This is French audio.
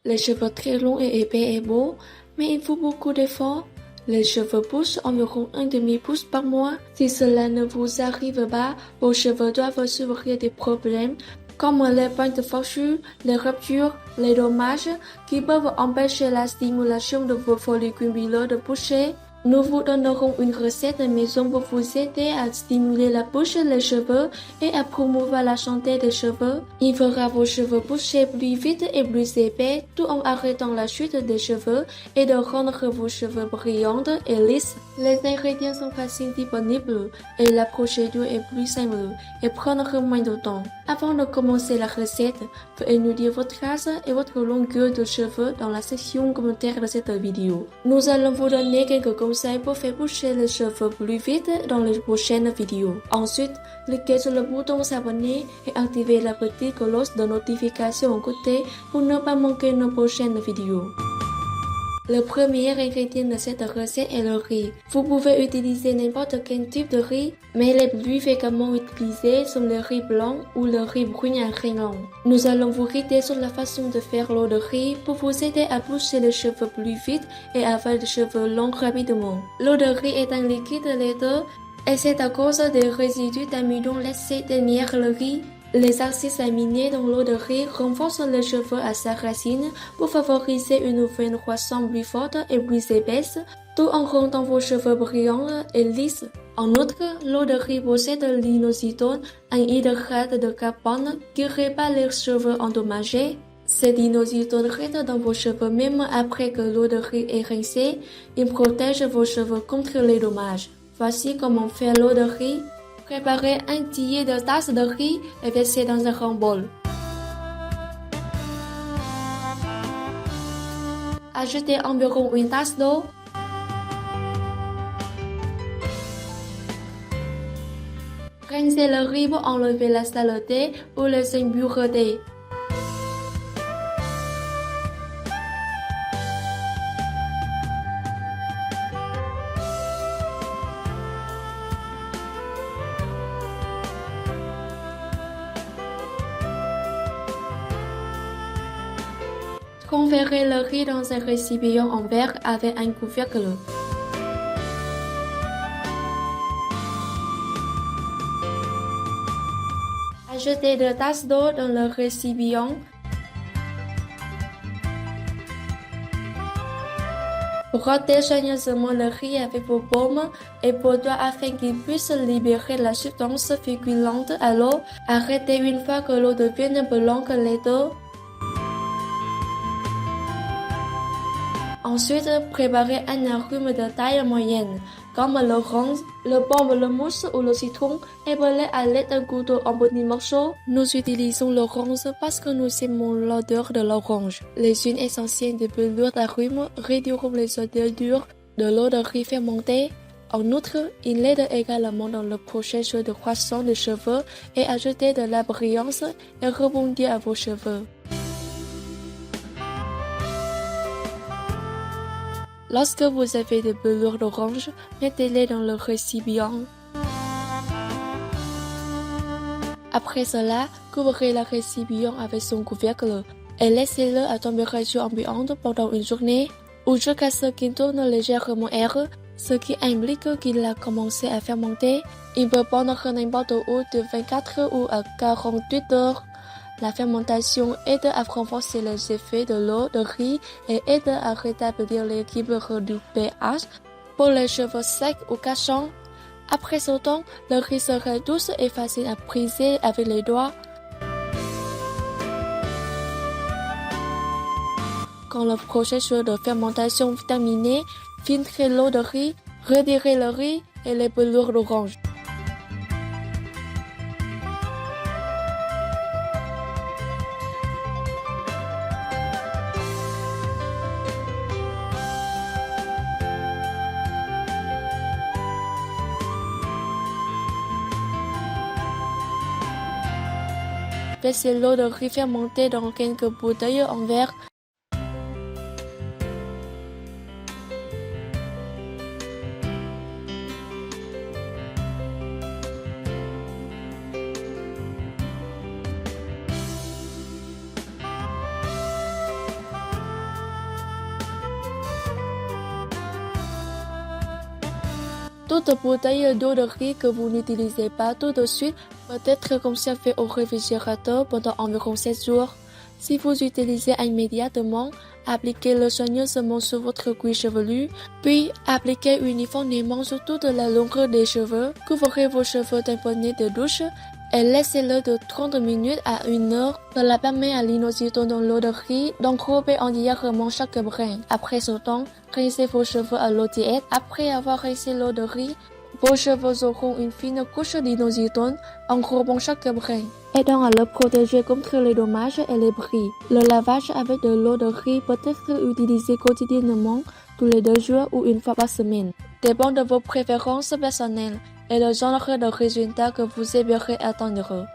Les cheveux très longs et épais est beau, mais il faut beaucoup d'efforts. Les cheveux poussent environ un demi-pouce par mois. Si cela ne vous arrive pas, vos cheveux doivent souffrir des problèmes comme les pointes fourchues, les ruptures, les dommages qui peuvent empêcher la stimulation de vos follicules pileux de pousser. Nous vous donnerons une recette de maison pour vous aider à stimuler la pousse des cheveux et à promouvoir la santé des cheveux. Il fera vos cheveux pousser plus vite et plus épais tout en arrêtant la chute des cheveux et de rendre vos cheveux brillants et lisses. Les ingrédients sont faciles disponibles et la procédure est plus simple et prendra moins de temps. Avant de commencer la recette, veuillez nous dire votre âge et votre longueur de cheveux dans la section commentaire de cette vidéo. Nous allons vous donner quelques conseils pour faire pousser les cheveux plus vite dans les prochaines vidéos. Ensuite, cliquez sur le bouton s'abonner et activez la petite cloche de notification à côté pour ne pas manquer nos prochaines vidéos. Le premier ingrédient de cette recette est le riz. Vous pouvez utiliser n'importe quel type de riz, mais les plus fréquemment utilisés sont le riz blanc ou le riz brun à grains longs. Nous allons vous guider sur la façon de faire l'eau de riz pour vous aider à pousser les cheveux plus vite et avoir des cheveux longs rapidement. L'eau de riz est un liquide laiteux et c'est à cause des résidus d'amidon laissés derrière le riz. Les acides aminés dans l'eau de riz renforcent les cheveux à sa racine pour favoriser une veine croissante plus forte et plus épaisse, tout en rendant vos cheveux brillants et lisses. En outre, l'eau de riz possède l'inositol, un hydrate de carbone qui répare les cheveux endommagés. Cet inositol reste dans vos cheveux même après que l'eau de riz est rincée. Il protège vos cheveux contre les dommages. Voici comment faire l'eau de riz. Préparez un tiers de tasse de riz et versez dans un grand bol. Ajoutez environ une tasse d'eau. Rincez le riz pour enlever la saleté ou les impuretés. Convertez le riz dans un récipient en verre avec un couvercle. Ajoutez 2 tasses d'eau dans le récipient. Frottez soigneusement le riz avec vos paumes et vos doigts afin qu'il puisse libérer la substance féculente à l'eau. Arrêtez une fois que l'eau devienne blanche laiteuse. Ensuite, préparez un agrume de taille moyenne, comme l'orange, le pomme, le mousse ou le citron, et pelez à l'aide d'un couteau en petits morceaux. Nous utilisons l'orange parce que nous aimons l'odeur de l'orange. Les huiles essentielles de pelure d'agrumes réduiront les odeurs dures de l'eau de riz fermentée. En outre, il aide également dans le processus de croissance des cheveux et ajouter de la brillance et rebondir à vos cheveux. Lorsque vous avez des pelures d'orange, mettez-les dans le récipient. Après cela, couvrez le récipient avec son couvercle et laissez-le à température ambiante pendant une journée ou jusqu'à ce qu'il tourne légèrement air, ce qui implique qu'il a commencé à fermenter. Il peut prendre n'importe où de 24 ou à 48 heures. La fermentation aide à renforcer les effets de l'eau de riz et aide à rétablir l'équilibre du pH pour les cheveux secs ou cachants. Après ce temps, le riz sera douce et facile à briser avec les doigts. Quand le processus de fermentation est terminé, filtrez l'eau de riz, retirez le riz et les pelures d'orange. Versez l'eau de riz fermentée dans quelques bouteilles en verre. Toute bouteille d'eau de riz que vous n'utilisez pas tout de suite peut être conservée au réfrigérateur pendant environ 7 jours. Si vous utilisez immédiatement, appliquez-le soigneusement sur votre cuir chevelu, puis appliquez uniformément sur toute la longueur des cheveux. Couvrez vos cheveux d'un bonnet de douche et laissez-le de 30 minutes à 1 heure. Cela permet à l'inositone dans l'eau de riz d'enrober entièrement chaque brin. Après ce temps, rincez vos cheveux à l'eau tiède. Après avoir rincé l'eau de riz, vos cheveux auront une fine couche d'inositone enrobant chaque brin, aidant à le protéger contre les dommages et les bris. Le lavage avec de l'eau de riz peut être utilisé quotidiennement tous les 2 jours ou une fois par semaine. Dépend de vos préférences personnelles et le genre de résultat que vous aimeriez atteindre.